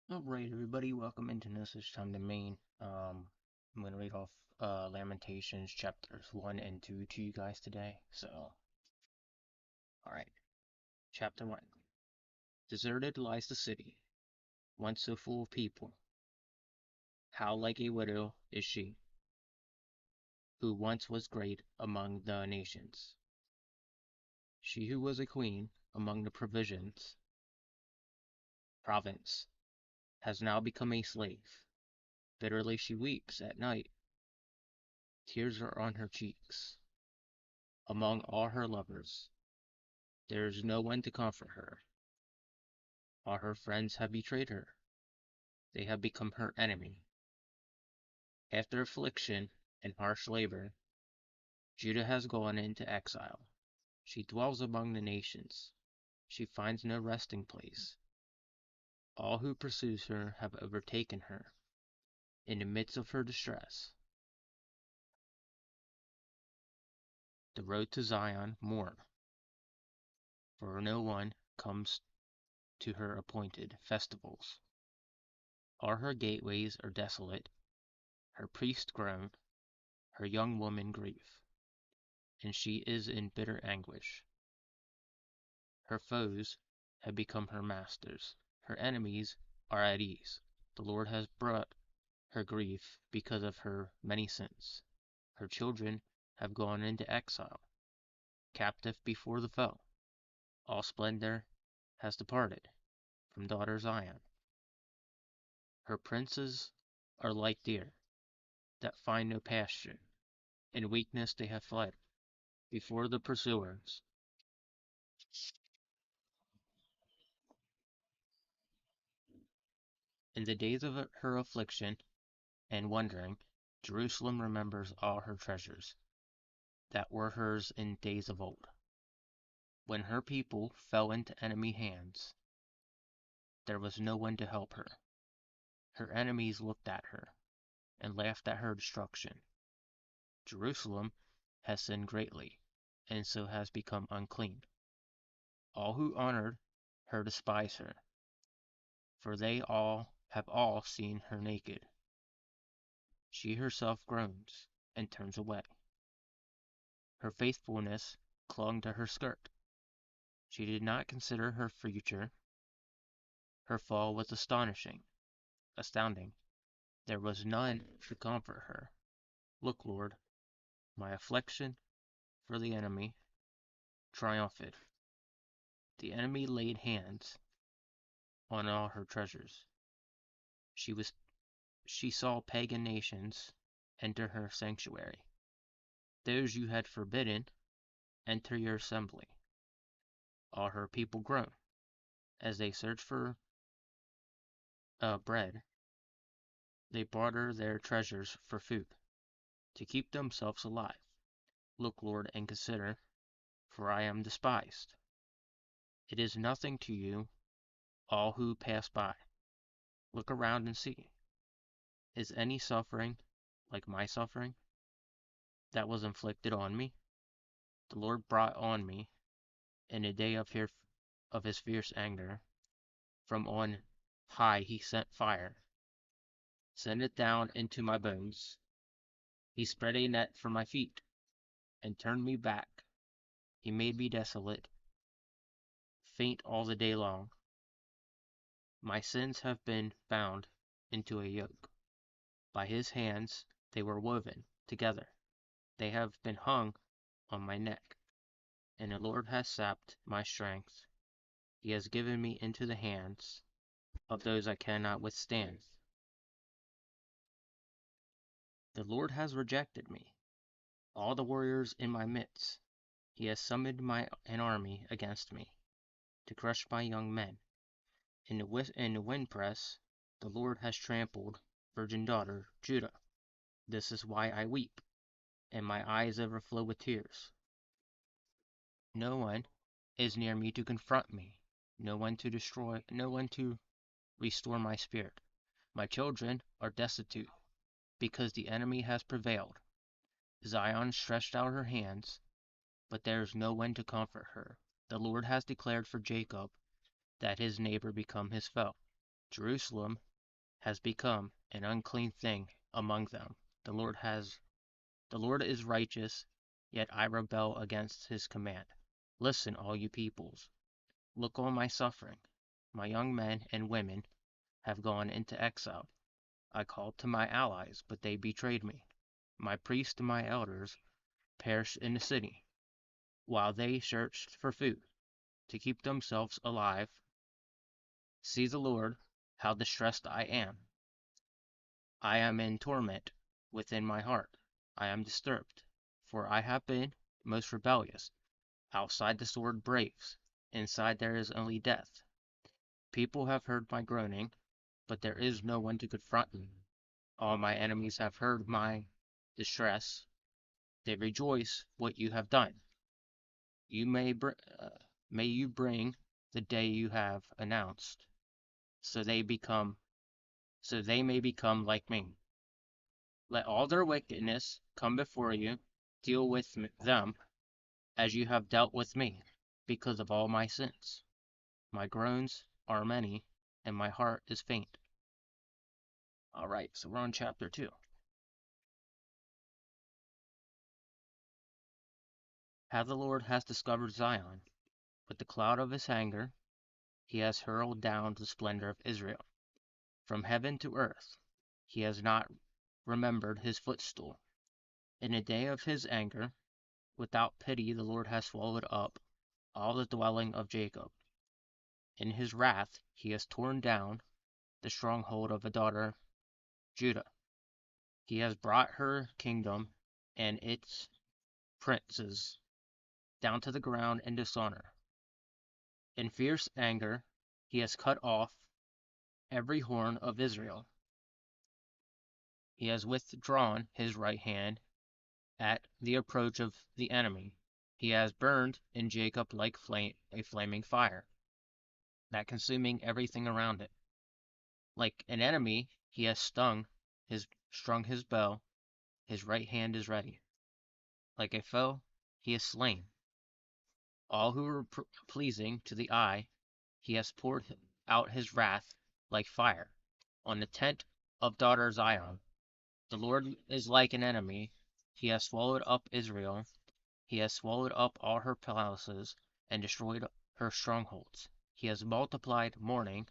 Alright, everybody, welcome into Message Time to Main. I'm gonna read off Lamentations chapters 1 and 2 to you guys today. Alright, chapter 1. Deserted lies the city, once so full of people. How like a widow is she, who once was great among the nations. She who was a queen among the province, has now become a slave. Bitterly she weeps at night. Tears are on her cheeks. Among all her lovers, there is no one to comfort her. All her friends have betrayed her. They have become her enemy. After affliction and harsh labor, Judah has gone into exile. She dwells among the nations. She finds no resting place. All who pursue her have overtaken her. In the midst of her distress, the road to Zion mourn, for no one comes to her appointed festivals. All her gateways are desolate. Her priests groan, her young women grieve, and she is in bitter anguish. Her foes have become her masters. Her enemies are at ease. The Lord has brought her grief because of her many sins. Her children have gone into exile, captive before the foe. All splendor has departed from daughter Zion. Her princes are like deer that find no pasture. In weakness they have fled before the pursuers. In the days of her affliction and wandering, Jerusalem remembers all her treasures that were hers in days of old. When her people fell into enemy hands, there was no one to help her. Her enemies looked at her and laughed at her destruction. Jerusalem has sinned greatly, and so has become unclean. All who honored her despise her, for they have all seen her naked. She herself groans and turns away. Her faithfulness clung to her skirt. She did not consider her future. Her fall was astounding. There was none to comfort her. Look, Lord, my affliction for the enemy triumphed. The enemy laid hands on all her treasures. She was she saw pagan nations enter her sanctuary. Those you had forbidden enter your assembly. All her people groan as they search for bread. They barter their treasures for food to keep themselves alive. Look, Lord, and consider, for I am despised. It is nothing to you, all who pass by. Look around and see. Is any suffering like my suffering that was inflicted on me? The Lord brought on me in a day of his fierce anger. From on high he sent fire, sent it down into my bones. He spread a net for my feet and turned me back. He made me desolate, faint all the day long. My sins have been bound into a yoke. By his hands they were woven together. They have been hung on my neck. And the Lord has sapped my strength. He has given me into the hands of those I cannot withstand. The Lord has rejected me, all the warriors in my midst. He has summoned an army against me, to crush my young men. In the winepress, the Lord has trampled virgin daughter Judah. This is why I weep, and my eyes overflow with tears. No one is near me to confront me, no one to restore my spirit. My children are destitute, because the enemy has prevailed. Zion stretched out her hands, but there is no one to comfort her. The Lord has declared for Jacob that his neighbor become his foe. Jerusalem has become an unclean thing among them. The Lord has the Lord is righteous, yet I rebel against his command. Listen, all you peoples. Look on my suffering. My young men and women have gone into exile. I called to my allies, but they betrayed me. My priests and my elders perished in the city, while they searched for food to keep themselves alive. See the Lord, how distressed I am. I am in torment within my heart. I am disturbed, for I have been most rebellious. Outside the sword braves, inside there is only death. People have heard my groaning, but there is no one to confront me. All my enemies have heard my distress. They rejoice what you have done. You may you bring the day you have announced, so they may become like me. Let all their wickedness come before you. Deal with them as you have dealt with me, because of all my sins. My groans are many, and my heart is faint. All right, so we're on chapter 2. How the Lord has discovered Zion. With the cloud of his anger, he has hurled down the splendor of Israel. From heaven to earth, he has not remembered his footstool. In the day of his anger, without pity, the Lord has swallowed up all the dwelling of Jacob. In his wrath, he has torn down the stronghold of a daughter, Judah. He has brought her kingdom and its princes down to the ground in dishonor. In fierce anger, he has cut off every horn of Israel. He has withdrawn his right hand at the approach of the enemy. He has burned in Jacob like a flaming fire, that consuming everything around it. Like an enemy, he has strung his bow. His right hand is ready. Like a foe, he is slain. All who were pleasing to the eye, he has poured out his wrath like fire on the tent of daughter Zion. The Lord is like an enemy. He has swallowed up Israel. He has swallowed up all her palaces and destroyed her strongholds. He has multiplied mourning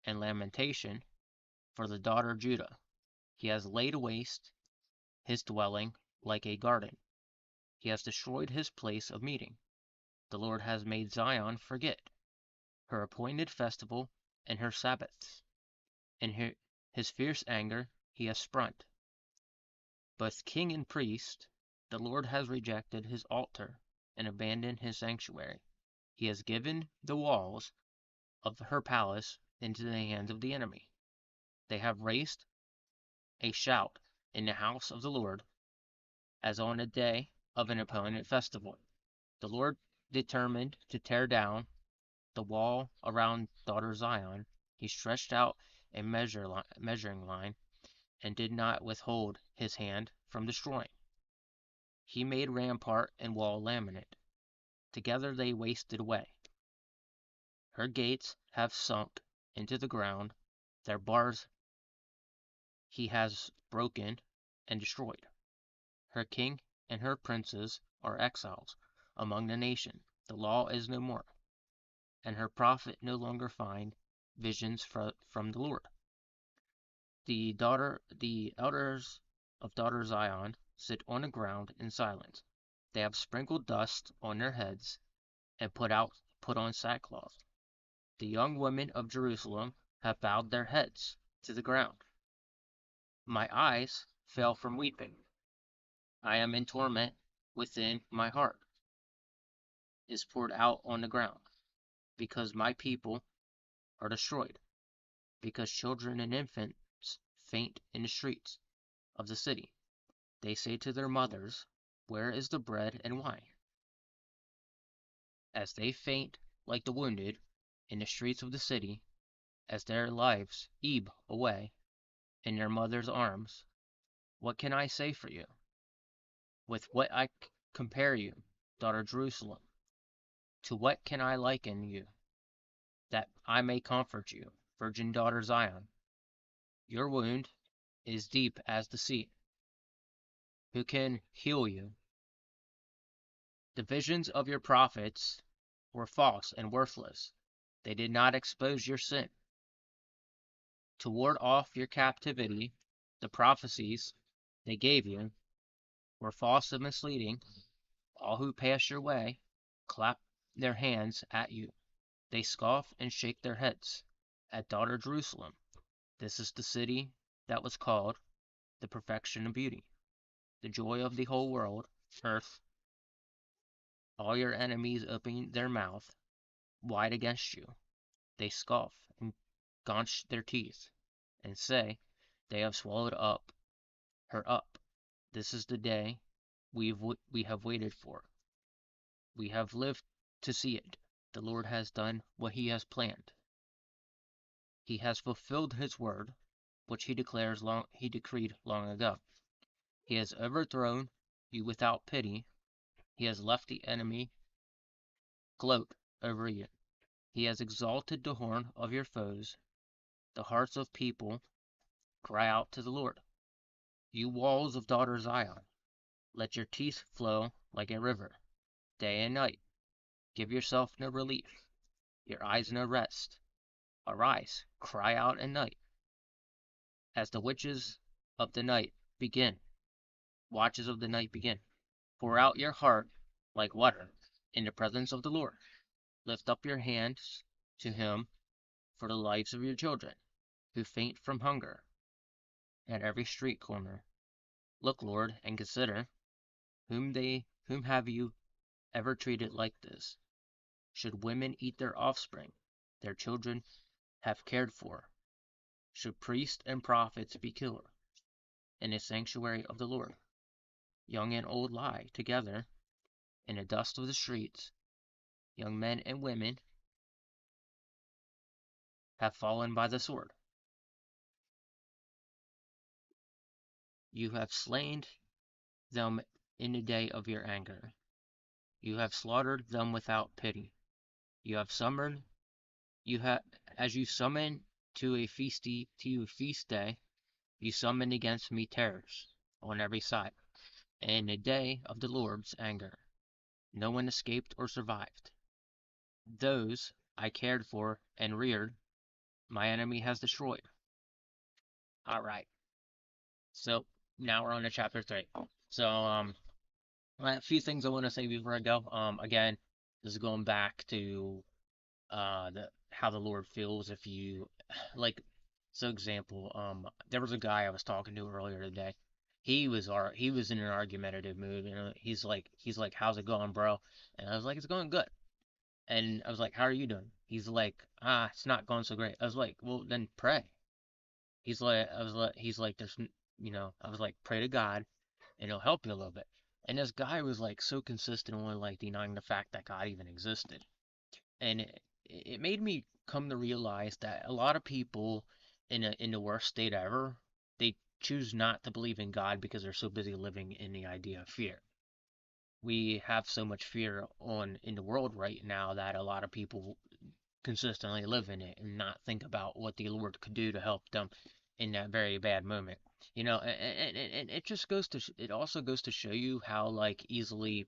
and lamentation for the daughter Judah. He has laid waste his dwelling like a garden. He has destroyed his place of meeting. The Lord has made Zion forget her appointed festival and her Sabbaths. In his fierce anger he has spurned. Both king and priest, the Lord has rejected his altar and abandoned his sanctuary. He has given the walls of her palace into the hands of the enemy. They have raised a shout in the house of the Lord, as on a day of an appointed festival. The Lord determined to tear down the wall around daughter Zion. He stretched out a measuring line and did not withhold his hand from destroying. He made rampart and wall laminate. Together they wasted away. Her gates have sunk into the ground. Their bars he has broken and destroyed. Her king and her princes are exiles among the nation. The law is no more, and her prophet no longer find visions from the Lord. The elders of daughter Zion sit on the ground in silence. They have sprinkled dust on their heads and put on sackcloth. The young women of Jerusalem have bowed their heads to the ground. My eyes fail from weeping. I am in torment within my heart is poured out on the ground, because my people are destroyed, because children and infants faint in the streets of the city. They say to their mothers, where is the bread and wine? As they faint like the wounded in the streets of the city, as their lives ebb away in their mother's arms, what can I say for you? With what I compare you, daughter Jerusalem? To what can I liken you, that I may comfort you? virgin daughter Zion. Your wound is deep as the sea. Who can heal you? The visions of your prophets were false and worthless. They did not expose your sin. To ward off your captivity, the prophecies they gave you were false and misleading. All who pass your way clap their hands at you. They scoff and shake their heads at daughter Jerusalem. This is the city that was called the perfection of beauty, the joy of the whole world, earth. All your enemies open their mouth wide against you. They scoff and gaunch their teeth, and say, they have swallowed up her up. This is the day we have waited for. We have lived to see it. The Lord has done what he has planned. He has fulfilled his word, which he decreed long ago. He has overthrown you without pity. He has left the enemy gloat over you. He has exalted the horn of your foes. The hearts of people cry out to the Lord. You walls of daughter Zion, let your teeth flow like a river, day and night. Give yourself no relief, your eyes no rest. Arise, cry out at night, as the witches of the night begin, watches of the night begin. Pour out your heart like water in the presence of the Lord. Lift up your hands to him for the lives of your children, who faint from hunger at every street corner. Look, Lord, and consider whom have you ever treated like this? Should women eat their offspring, their children have cared for? Should priests and prophets be killed in the sanctuary of the Lord? Young and old lie together in the dust of the streets. Young men and women have fallen by the sword. You have slain them in the day of your anger. You have slaughtered them without pity. You have summoned, as you summon to a feast day, you summoned against me terrors on every side. And in the day of the Lord's anger, no one escaped or survived. Those I cared for and reared, my enemy has destroyed. All right. So now we're on to chapter 3. So a few things I want to say before I go. Again, this is going back to how the Lord feels if you like. So example, there was a guy I was talking to earlier today. He was in an argumentative mood. You know, he's like, how's it going, bro? And I was like, it's going good. And I was like, how are you doing? He's like, it's not going so great. I was like, well, then pray. He's like, I was like, pray to God, and he'll help you a little bit. And this guy was like so consistently like denying the fact that God even existed. And it made me come to realize that a lot of people in the worst state ever, they choose not to believe in God because they're so busy living in the idea of fear. We have so much fear in the world right now that a lot of people consistently live in it and not think about what the Lord could do to help them in that very bad moment. You know, and it just it also goes to show you how like easily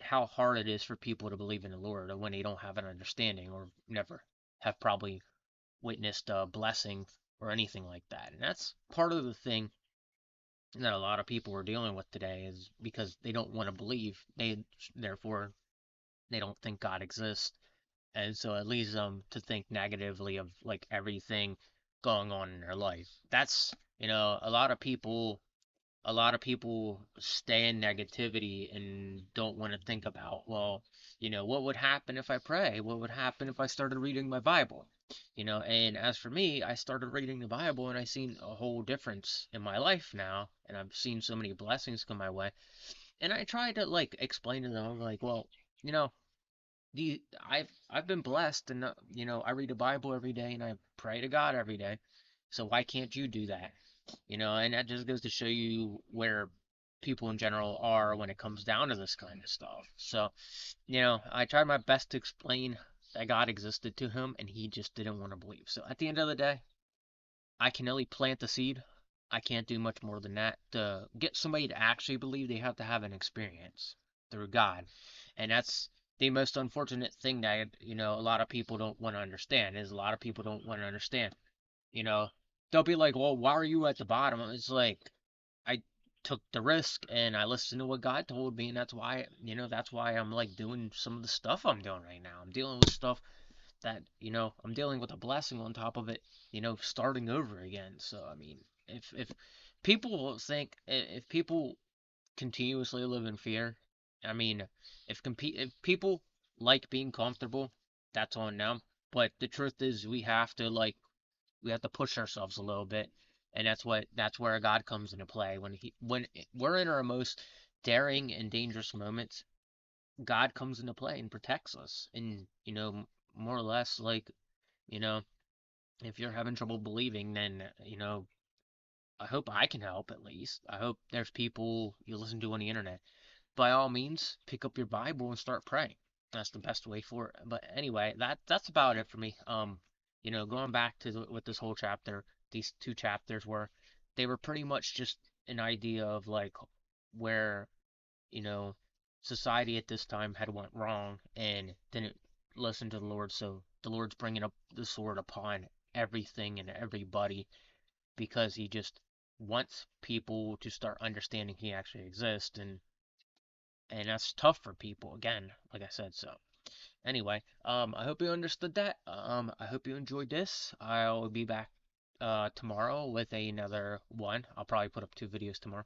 how hard it is for people to believe in the Lord when they don't have an understanding or never have probably witnessed a blessing or anything like that. And that's part of the thing that a lot of people are dealing with today is because they don't want to believe. Therefore they don't think God exists. And so it leads them to think negatively of like everything going on in their life. That's, a lot of people stay in negativity and don't want to think about, well, what would happen if I pray? What would happen if I started reading my Bible? And as for me, I started reading the Bible and I seen a whole difference in my life now, and I've seen so many blessings come my way. And I tried to like explain to them like, well, you know, I've been blessed, and I read the Bible every day and I pray to God every day. So why can't you do that? And that just goes to show you where people in general are when it comes down to this kind of stuff. So, I tried my best to explain that God existed to him, and he just didn't want to believe. So at the end of the day, I can only plant the seed. I can't do much more than that. To get somebody to actually believe, they have to have an experience through God. And that's the most unfortunate thing that, a lot of people don't want to understand is a lot of people don't want to understand. You know, they'll be like, well, why are you at the bottom? It's like, I took the risk and I listened to what God told me, and that's why I'm like doing some of the stuff I'm doing right now. I'm dealing with stuff that, I'm dealing with a blessing on top of it, starting over again. So, I mean, if people think, if people continuously live in fear, I mean, if people like being comfortable, that's on them. But the truth is, we have to push ourselves a little bit, and that's where God comes into play. When we're in our most daring and dangerous moments, God comes into play and protects us. And more or less, like, you know, if you're having trouble believing, then I hope I can help at least. I hope there's people you listen to on the internet. By all means, pick up your Bible and start praying. That's the best way for it. But anyway, that's about it for me. Going back to with this whole chapter, these two chapters they were pretty much just an idea of like where, you know, society at this time had went wrong and didn't listen to the Lord. So the Lord's bringing up the sword upon everything and everybody because he just wants people to start understanding he actually exists, and that's tough for people again, like I said. So anyway, I hope you understood that. I hope you enjoyed this. I'll be back tomorrow with another one. I'll probably put up 2 videos tomorrow.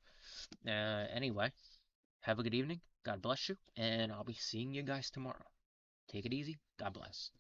Anyway, have a good evening. God bless you, and I'll be seeing you guys tomorrow. Take it easy. God bless.